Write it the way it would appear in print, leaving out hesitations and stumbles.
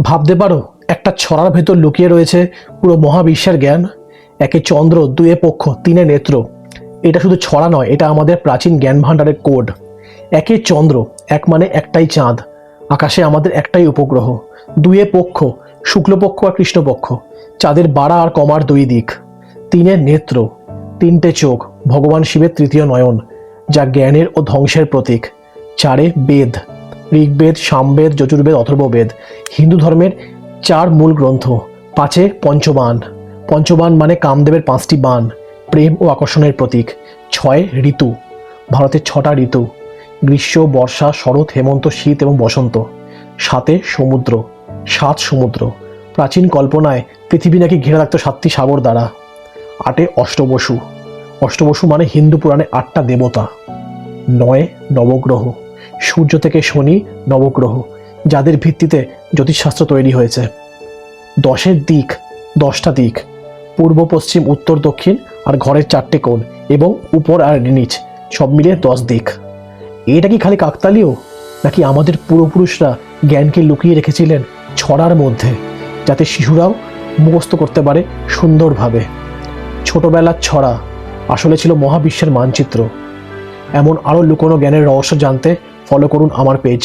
ভাবতে পারো একটা ছড়ার ভেতর লুকিয়ে রয়েছে পুরো মহাবিশ্বের জ্ঞান। একে চন্দ্র, দুয়ে পক্ষ, তিনে নেত্র। এটা শুধু ছড়া নয়, এটা আমাদের প্রাচীন জ্ঞান ভাণ্ডারের কোড। একে চন্দ্র, এক মানে একটাই চাঁদ, আকাশে আমাদের একটাই উপগ্রহ। দুয়ে পক্ষ, শুক্লপক্ষ আর কৃষ্ণপক্ষ, চাঁদের বাড়া আর কমার দুই দিক। তিনে নেত্র, তিনটে চোখ, ভগবান শিবের তৃতীয় নয়ন, যা জ্ঞানের ও ধ্বংসের প্রতীক। চারে বেদ, ঋগ্বেদ, সামবেদ, যজুর্বেদ, অথর্ববেদ, হিন্দু ধর্মের চার মূল গ্রন্থ। পাঁচে পঞ্চবাণ, পঞ্চবাণ মানে কামদেবের পাঁচটি বাণ, প্রেম ও আকর্ষণের প্রতীক। ছয় ঋতু, ভারতের ছটা ঋতু, গ্রীষ্ম, বর্ষা, শরৎ, হেমন্ত, শীত এবং বসন্ত। সাতে সমুদ্র, সাত সমুদ্র, প্রাচীন কল্পনায় পৃথিবী নাকি ঘিরে রাখত সাতটি সাগর দ্বারা। আটে অষ্টবসু, অষ্টবসু মানে হিন্দু পুরাণে আটটা দেবতা। নয় নবগ্রহ, সূর্য থেকে শনি নবগ্রহ, যাদের ভিত্তিতে জ্যোতিষশাস্ত্র তৈরি হয়েছে। দশের দিক, দশটা দিক, পূর্ব, পশ্চিম, উত্তর, দক্ষিণ আর ঘরের চারটে কোণ এবং উপর আর নিচ, সব মিলিয়ে 10 দিক। এটা কি খালি কাকতালীয়, নাকি আমাদের পূর্বপুরুষরা জ্ঞানকে লুকিয়ে রেখেছিলেন ছড়ার মধ্যে, যাতে শিশুরাও মুখস্থ করতে পারে সুন্দরভাবে? ছোটবেলার ছড়া আসলে ছিল মহাবিশ্বের মানচিত্র। এমন আরও লুকোনো জ্ঞানের রহস্য জানতে ফলো করুন আমার পেজ।